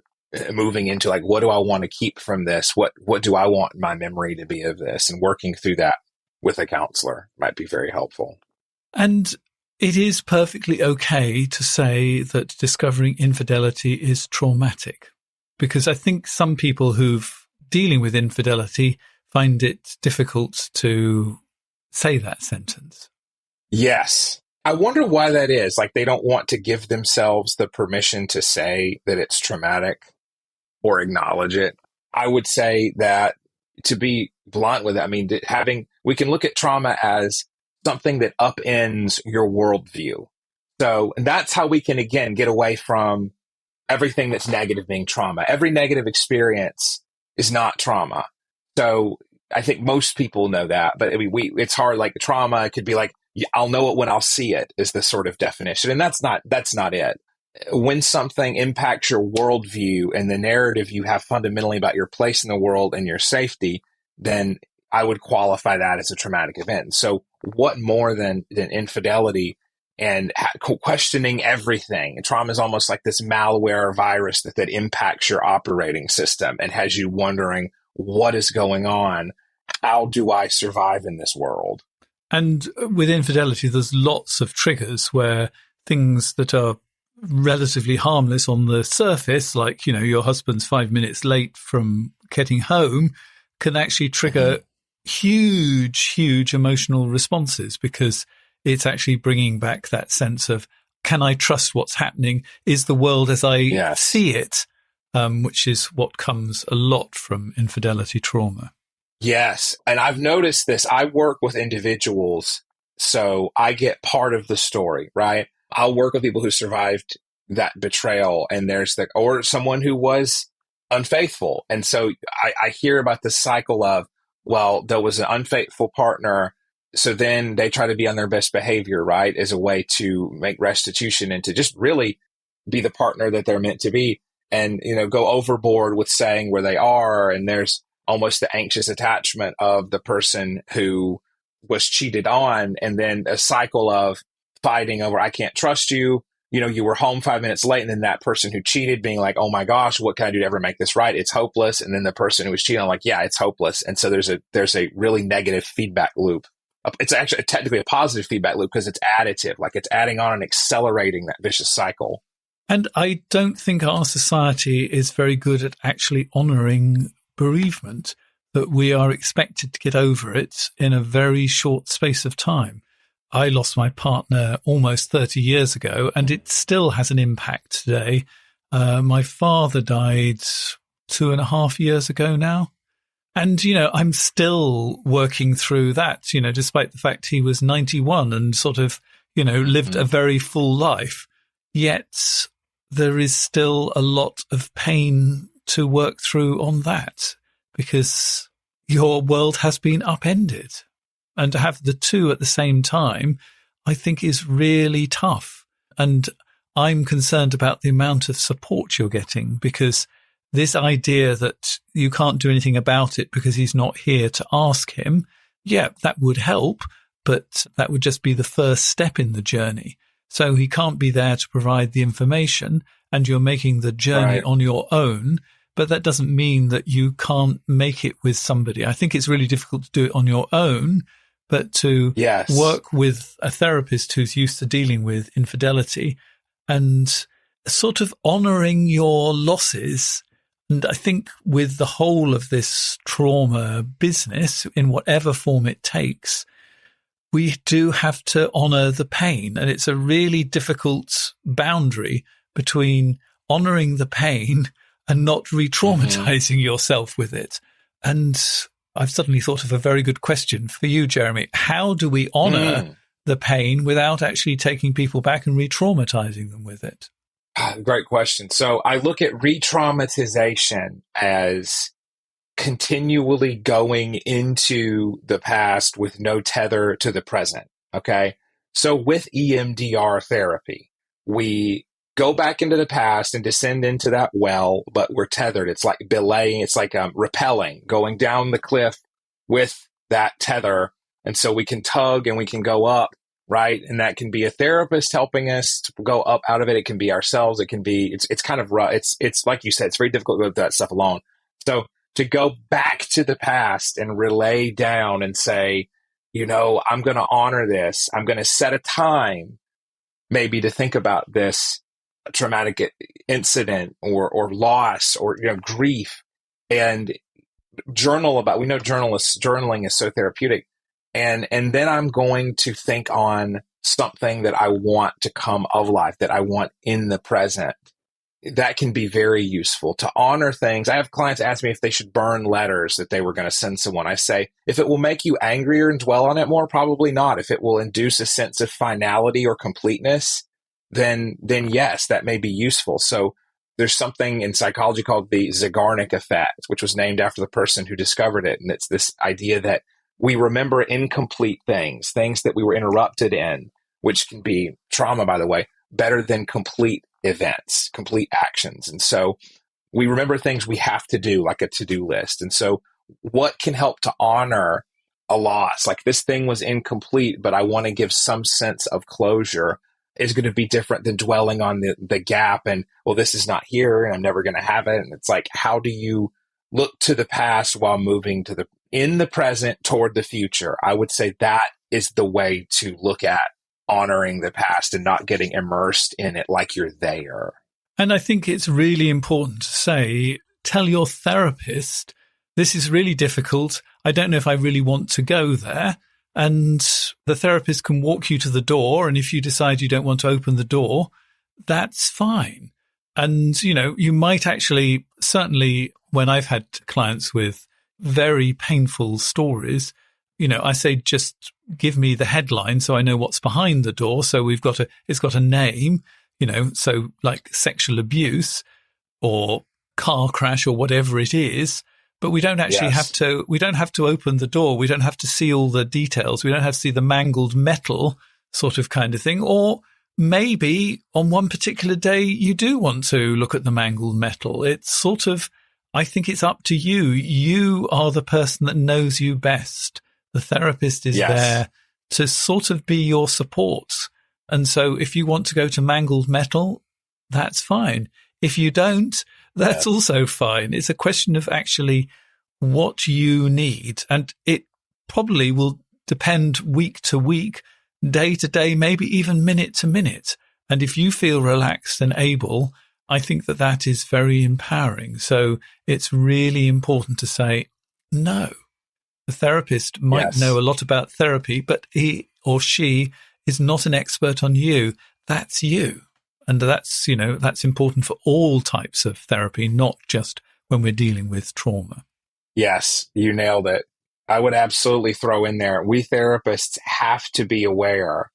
moving into, like, what do I want to keep from this? What do I want my memory to be of this? And working through that with a counselor might be very helpful. And it is perfectly okay to say that discovering infidelity is traumatic, because I think some people who've dealing with infidelity find it difficult to say that sentence. Yes. I wonder why that is. Like, they don't want to give themselves the permission to say that it's traumatic or acknowledge it. I would say that, to be blunt with it, I mean, we can look at trauma as something that upends your worldview. So, and that's how we can, again, get away from everything that's negative being trauma. Every negative experience is not trauma. So I think most people know that, but I mean, it's hard. Like trauma, it could be like, I'll know it when I'll see it, is the sort of definition. And that's not it. When something impacts your worldview and the narrative you have fundamentally about your place in the world and your safety, then I would qualify that as a traumatic event. So what more than infidelity and questioning everything? Trauma is almost like this malware virus that impacts your operating system and has you wondering, what is going on? How do I survive in this world? And with infidelity, there's lots of triggers where things that are relatively harmless on the surface, like, your husband's 5 minutes late from getting home, can actually trigger huge emotional responses, because it's actually bringing back that sense of, can I trust what's happening? Is the world as I see it? Which is what comes a lot from infidelity trauma. Yes. And I've noticed this. I work with individuals, so I get part of the story, right? I'll work with people who survived that betrayal, and or someone who was unfaithful. And so I hear about the cycle of, well, there was an unfaithful partner, so then they try to be on their best behavior, right, as a way to make restitution and to just really be the partner that they're meant to be, and, go overboard with saying where they are. And there's almost the anxious attachment of the person who was cheated on, and then a cycle of fighting over, I can't trust you. You were home 5 minutes late, and then that person who cheated being like, oh my gosh, what can I do to ever make this right? It's hopeless. And then the person who was cheating, I'm like, yeah, it's hopeless. And so there's a really negative feedback loop. It's actually technically a positive feedback loop because it's additive, like it's adding on and accelerating that vicious cycle. And I don't think our society is very good at actually honoring bereavement, that we are expected to get over it in a very short space of time. I lost my partner almost 30 years ago, and it still has an impact today. My father died 2.5 years ago now. And, I'm still working through that, despite the fact he was 91 and sort of, lived a very full life. Yet there is still a lot of pain to work through on that, because your world has been upended. And to have the two at the same time, I think is really tough. And I'm concerned about the amount of support you're getting, because this idea that you can't do anything about it because he's not here to ask him, that would help, but that would just be the first step in the journey. So he can't be there to provide the information, and you're making the journey on your own. But that doesn't mean that you can't make it with somebody. I think it's really difficult to do it on your own, but to work with a therapist who's used to dealing with infidelity and sort of honoring your losses. And I think with the whole of this trauma business, in whatever form it takes, we do have to honor the pain. And it's a really difficult boundary between honoring the pain and not re-traumatizing yourself with it. And I've suddenly thought of a very good question for you, Jeremy. How do we honor the pain without actually taking people back and re-traumatizing them with it? Great question. So I look at re-traumatization as continually going into the past with no tether to the present. Okay. So with EMDR therapy, we go back into the past and descend into that well, but we're tethered. It's like belaying. It's like rappelling, going down the cliff with that tether. And so we can tug and we can go up, right? And that can be a therapist helping us to go up out of it. It can be ourselves. It can be, it's kind of rough. It's like you said, it's very difficult to go through that stuff alone. So to go back to the past and relay down and say, I'm going to honor this. I'm going to set a time maybe to think about this traumatic incident or loss or grief, and journal about. We know journaling is so therapeutic, and then I'm going to think on something that I want to come of life, that I want in the present, that can be very useful to honor things. I have clients ask me if they should burn letters that they were going to send someone. I say, if it will make you angrier and dwell on it more, probably not. If it will induce a sense of finality or completeness, then yes, that may be useful. So there's something in psychology called the Zeigarnik effect, which was named after the person who discovered it. And it's this idea that we remember incomplete things that we were interrupted in, which can be trauma, by the way, better than complete events, complete actions. And so we remember things we have to do, like a to-do list. And so what can help to honor a loss? Like, this thing was incomplete, but I want to give some sense of closure, is going to be different than dwelling on the gap and, well, this is not here and I'm never going to have it. And it's like, how do you look to the past while moving in the present toward the future? I would say that is the way to look at honoring the past and not getting immersed in it like you're there. And I think it's really important to say, tell your therapist, this is really difficult. I don't know if I really want to go there. And the therapist can walk you to the door. And if you decide you don't want to open the door, that's fine. And, you might actually, certainly when I've had clients with very painful stories, I say, just give me the headline so I know what's behind the door. So it's got a name, so like sexual abuse or car crash or whatever it is. But we don't actually have to open the door. We don't have to see all the details. We don't have to see the mangled metal sort of kind of thing. Or maybe on one particular day, you do want to look at the mangled metal. It's sort of, I think it's up to you. You are the person that knows you best. The therapist is there to sort of be your support. And so if you want to go to mangled metal, that's fine. If you don't, that's also fine. It's a question of actually what you need. And it probably will depend week to week, day to day, maybe even minute to minute. And if you feel relaxed and able, I think that is very empowering. So it's really important to say no. The therapist might know a lot about therapy, but he or she is not an expert on you. That's you. And that's important for all types of therapy, not just when we're dealing with trauma. Yes, you nailed it. I would absolutely throw in there, we therapists have to be aware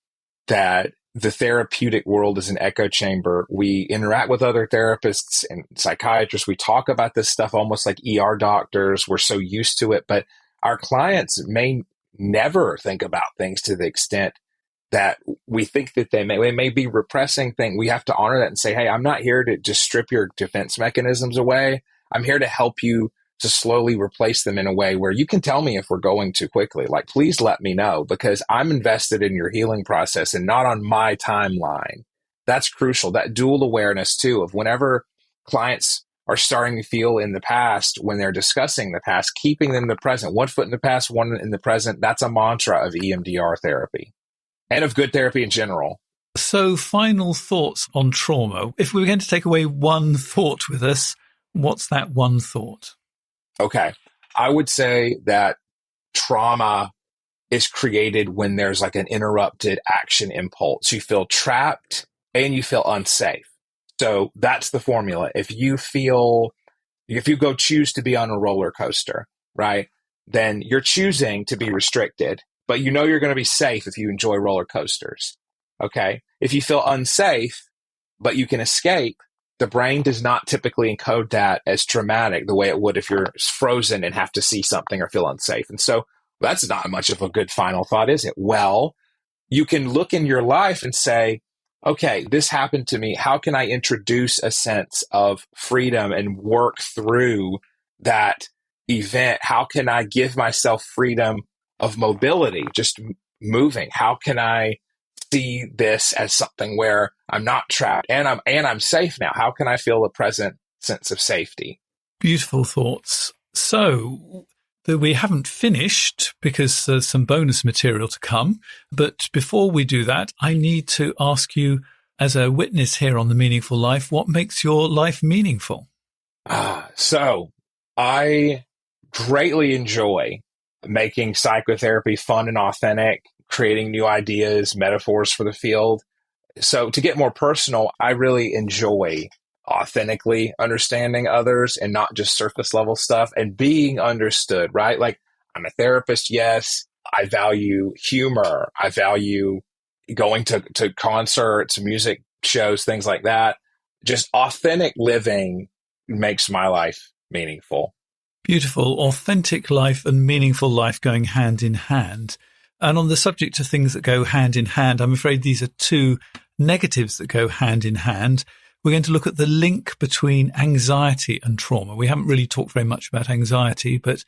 that the therapeutic world is an echo chamber. We interact with other therapists and psychiatrists. We talk about this stuff almost like ER doctors. We're so used to it, but our clients may never think about things to the extent that we think that they may be repressing things. We have to honor that and say, hey, I'm not here to just strip your defense mechanisms away. I'm here to help you to slowly replace them in a way where you can tell me if we're going too quickly. Like, please let me know, because I'm invested in your healing process and not on my timeline. That's crucial. That dual awareness too, of whenever clients are starting to feel in the past, when they're discussing the past, keeping them in the present, 1 foot in the past, 1 in the present. That's a mantra of EMDR therapy and of good therapy in general. So final thoughts on trauma. If we were going to take away one thought with us, what's that one thought? Okay. I would say that trauma is created when there's like an interrupted action impulse. You feel trapped and you feel unsafe. So that's the formula. If you go choose to be on a roller coaster, right, then you're choosing to be restricted, but you know you're going to be safe if you enjoy roller coasters. Okay. If you feel unsafe, but you can escape, the brain does not typically encode that as traumatic the way it would if you're frozen and have to see something or feel unsafe. And so that's not much of a good final thought, is it? Well, you can look in your life and say, okay, this happened to me. How can I introduce a sense of freedom and work through that event? How can I give myself freedom of mobility, just moving? How can I see this as something where I'm not trapped and I'm safe now? How can I feel a present sense of safety? Beautiful thoughts. So we haven't finished because there's some bonus material to come. But before we do that, I need to ask you, as a witness here on The Meaningful Life, what makes your life meaningful? So I greatly enjoy making psychotherapy fun and authentic, creating new ideas, metaphors for the field. So to get more personal, I really enjoy authentically understanding others and not just surface level stuff, and being understood, right? Like, I'm a therapist, yes. I value humor. I value going to concerts, music shows, things like that. Just authentic living makes my life meaningful. Beautiful. Authentic life and meaningful life going hand in hand. And on the subject of things that go hand in hand, I'm afraid these are two negatives that go hand in hand. We're going to look at the link between anxiety and trauma. We haven't really talked very much about anxiety, but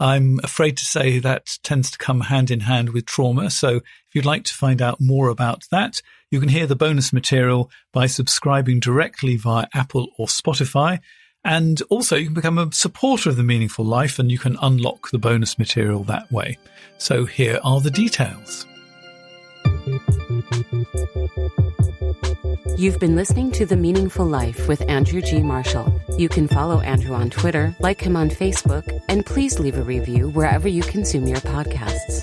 I'm afraid to say that tends to come hand in hand with trauma. So if you'd like to find out more about that, you can hear the bonus material by subscribing directly via Apple or Spotify. And also you can become a supporter of The Meaningful Life and you can unlock the bonus material that way. So here are the details. You've been listening to The Meaningful Life with Andrew G. Marshall. You can follow Andrew on Twitter, like him on Facebook, and please leave a review wherever you consume your podcasts.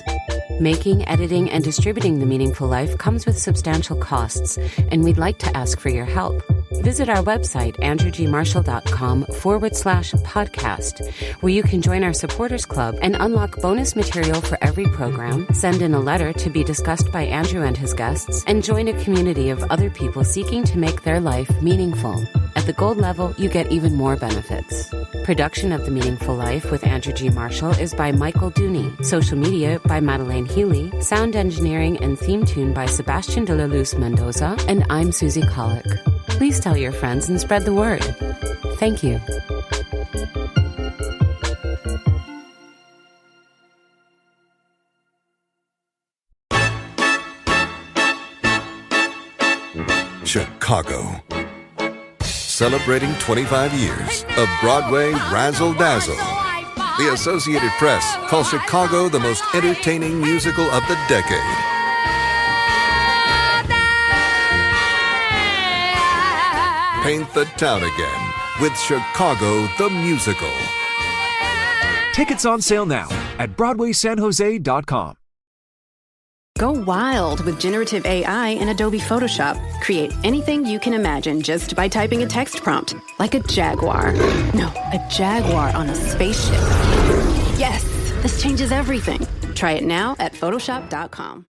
Making, editing, and distributing The Meaningful Life comes with substantial costs, and we'd like to ask for your help. Visit our website, andrewgmarshall.com/podcast, where you can join our supporters club and unlock bonus material for every program, send in a letter to be discussed by Andrew and his guests, and join a community of other people seeking to make their life meaningful. At the gold level, you get even more benefits. Production of The Meaningful Life with Andrew G. Marshall is by Michael Dooney. Social media by Madeleine Healy. Sound engineering and theme tune by Sebastian de la Luz Mendoza. And I'm Susie Colick. Please tell your friends and spread the word. Thank you. Chicago. Celebrating 25 years of Broadway razzle-dazzle. The Associated Press calls Chicago the most entertaining musical of the decade. Paint the town again with Chicago the Musical. Tickets on sale now at BroadwaySanJose.com. Go wild with generative AI in Adobe Photoshop. Create anything you can imagine just by typing a text prompt, like a jaguar. No, a jaguar on a spaceship. Yes, this changes everything. Try it now at Photoshop.com.